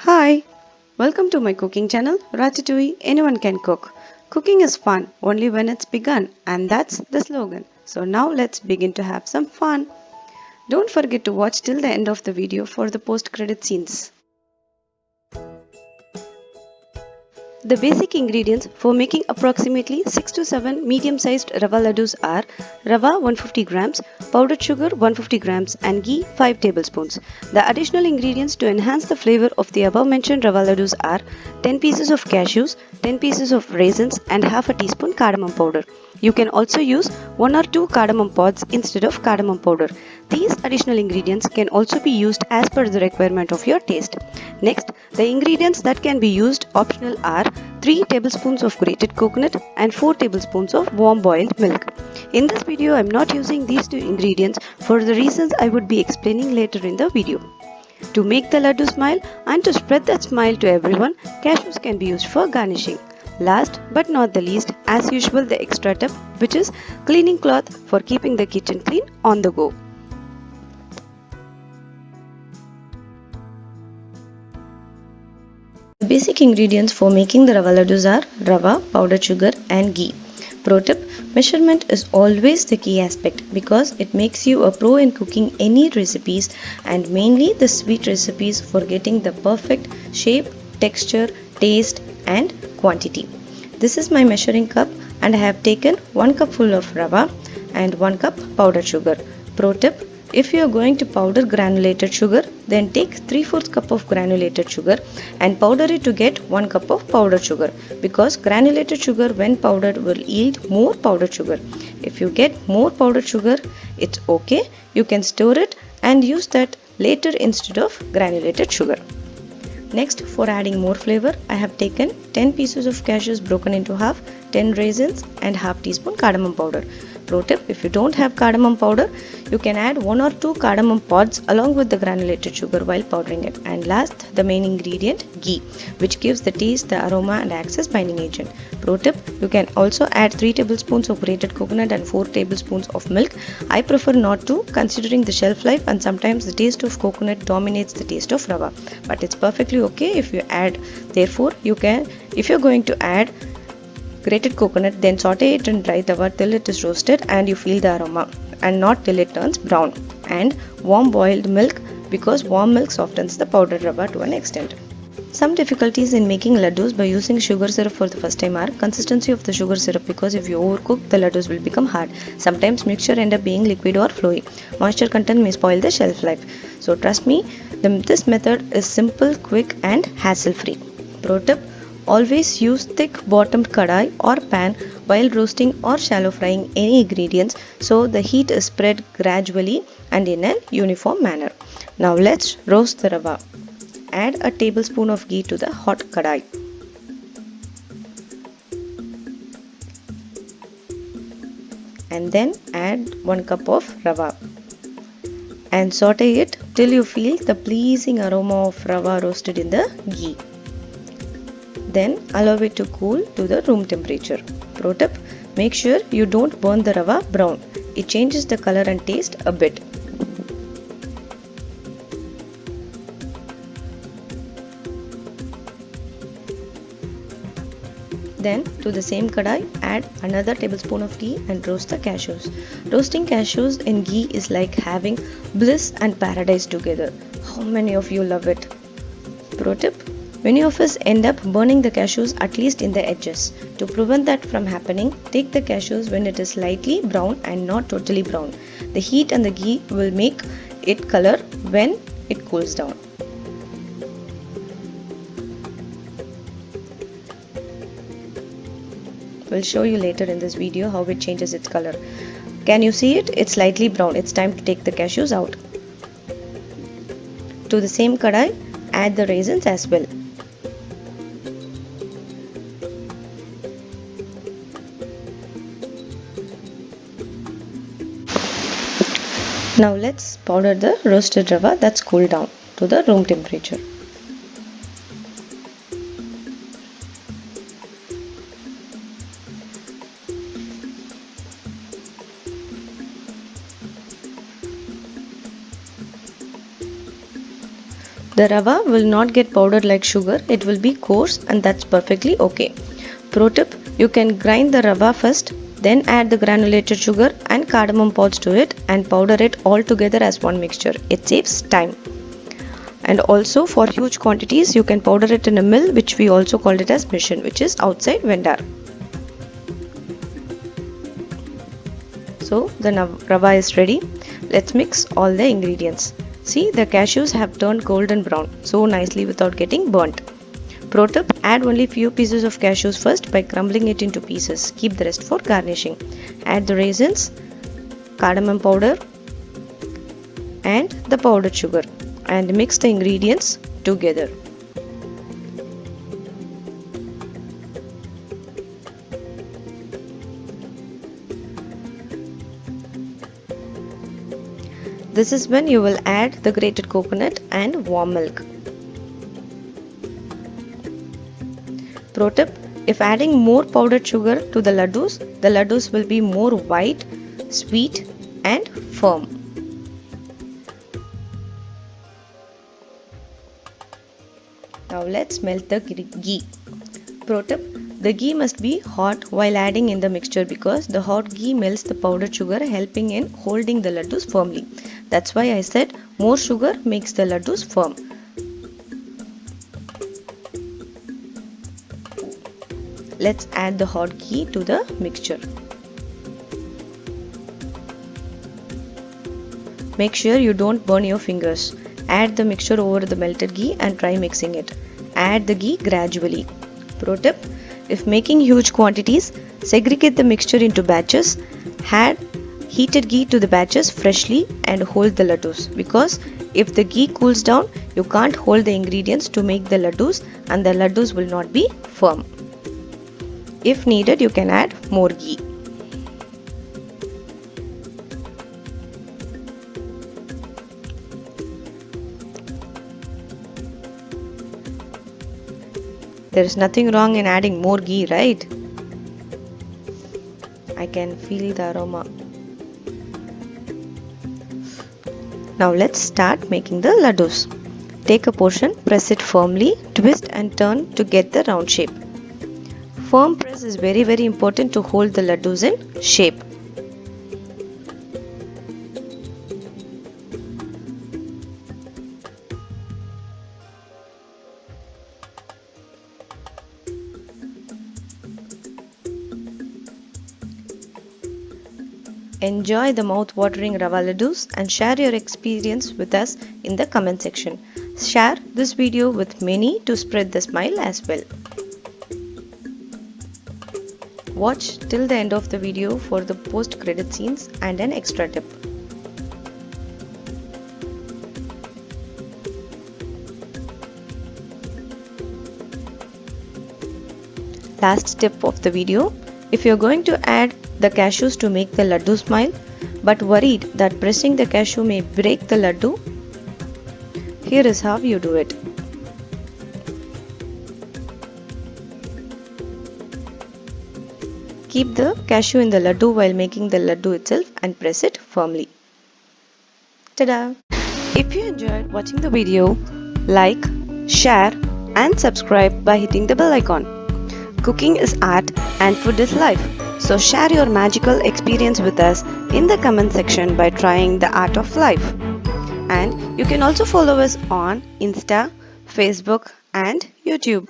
Hi, welcome to my cooking channel Ratatouille Anyone Can Cook. Cooking is fun only when it's begun, and that's the slogan. So now let's begin to have some fun. Don't forget to watch till the end of the video for the post credit scenes. The basic ingredients for making approximately 6 to 7 medium-sized rava laddus are rava 150 grams, powdered sugar 150 grams and ghee 5 tablespoons. The additional ingredients to enhance the flavor of the above mentioned rava laddus are 10 pieces of cashews, 10 pieces of raisins and half a teaspoon cardamom powder. You can also use 1 or 2 cardamom pods instead of cardamom powder. These additional ingredients can also be used as per the requirement of your taste. Next, the ingredients that can be used optional are 3 tablespoons of grated coconut and 4 tablespoons of warm boiled milk. In this video, I am not using these two ingredients for the reasons I would be explaining later in the video. To make the laddu smile and to spread that smile to everyone, cashews can be used for garnishing. Last but not the least, as usual, the extra tip, which is cleaning cloth for keeping the kitchen clean on the go. The basic ingredients for making the rava laddus are rava, powdered sugar and ghee. Pro tip, measurement is always the key aspect because it makes you a pro in cooking any recipes and mainly the sweet recipes for getting the perfect shape, texture, taste and quantity. This is my measuring cup and I have taken 1 cup full of rava and 1 cup powdered sugar. Pro tip, if you are going to powder granulated sugar, then take 3/4 cup of granulated sugar and powder it to get 1 cup of powdered sugar because granulated sugar when powdered will yield more powdered sugar. If you get more powdered sugar, it's okay. You can store it and use that later instead of granulated sugar. Next, for adding more flavor, I have taken 10 pieces of cashews broken into half, 10 raisins and half teaspoon cardamom powder. Pro tip, if you don't have cardamom powder, you can add 1 or 2 cardamom pods along with the granulated sugar while powdering it. And last, the main ingredient, ghee, which gives the taste, the aroma and acts as binding agent. Pro tip, you can also add 3 tablespoons of grated coconut and 4 tablespoons of milk. I prefer not to, considering the shelf life and sometimes the taste of coconut dominates the taste of rava. But it's perfectly okay if you add. Therefore, if you're going to add grated coconut, then saute it in dry tawa till it is roasted and you feel the aroma and not till it turns brown. And warm boiled milk because warm milk softens the powdered rava to an extent. Some difficulties in making laddus by using sugar syrup for the first time are consistency of the sugar syrup because if you overcook the laddus will become hard. Sometimes mixture end up being liquid or flowy. Moisture content may spoil the shelf life. So trust me, this method is simple, quick and hassle free. Pro tip, always use thick bottomed kadai or pan while roasting or shallow frying any ingredients so the heat is spread gradually and in an uniform manner. Now let's roast the rava. Add a tablespoon of ghee to the hot kadai. And then add 1 cup of rava. And saute it till you feel the pleasing aroma of rava roasted in the ghee. Then allow it to cool to the room temperature. Pro tip, make sure you don't burn the rava brown. It changes the color and taste a bit. Then to the same kadai, add another tablespoon of ghee and roast the cashews. Roasting cashews in ghee is like having bliss and paradise together. How many of you love it? Pro tip, many of us end up burning the cashews at least in the edges. To prevent that from happening, take the cashews when it is slightly brown and not totally brown. The heat and the ghee will make it color when it cools down. We'll show you later in this video how it changes its color. Can you see it? It's slightly brown. It's time to take the cashews out. To the same kadai, add the raisins as well. Now let's powder the roasted rava that's cooled down to the room temperature. The rava will not get powdered like sugar, it will be coarse, and that's perfectly okay. Pro tip, you can grind the rava first, then add the granulated sugar and cardamom pods to it and powder it all together as one mixture. It saves time. And also for huge quantities you can powder it in a mill, which we also called it as mission, which is outside vendor. So the rava is ready. Let's mix all the ingredients. See, the cashews have turned golden brown so nicely without getting burnt. Pro tip, add only few pieces of cashews first by crumbling it into pieces. Keep the rest for garnishing. Add the raisins, cardamom powder and the powdered sugar and mix the ingredients together. This is when you will add the grated coconut and warm milk. Pro tip, if adding more powdered sugar to the laddus will be more white, sweet and firm. Now let's melt the ghee. Pro tip, the ghee must be hot while adding in the mixture because the hot ghee melts the powdered sugar, helping in holding the laddus firmly. That's why I said more sugar makes the laddus firm. Let's add the hot ghee to the mixture. Make sure you don't burn your fingers. Add the mixture over the melted ghee and try mixing it. Add the ghee gradually. Pro tip, if making huge quantities, segregate the mixture into batches. Add heated ghee to the batches freshly and hold the laddus, because if the ghee cools down, you can't hold the ingredients to make the laddus and the laddus will not be firm. If needed, you can add more ghee. There is nothing wrong in adding more ghee, right? I can feel the aroma. Now let's start making the laddus. Take a portion, press it firmly, twist and turn to get the round shape. Firm press is very important to hold the laddus in shape. Enjoy the mouth-watering rava laddus and share your experience with us in the comment section. Share this video with many to spread the smile as well. Watch till the end of the video for the post-credit scenes and an extra tip. Last tip of the video, if you are going to add the cashews to make the laddu smile but worried that pressing the cashew may break the laddu, here is how you do it. Keep the cashew in the laddu while making the laddu itself and press it firmly. Ta-da! If you enjoyed watching the video, like, share and subscribe by hitting the bell icon. Cooking is art and food is life. So share your magical experience with us in the comment section by trying the art of life. And you can also follow us on Insta, Facebook and YouTube.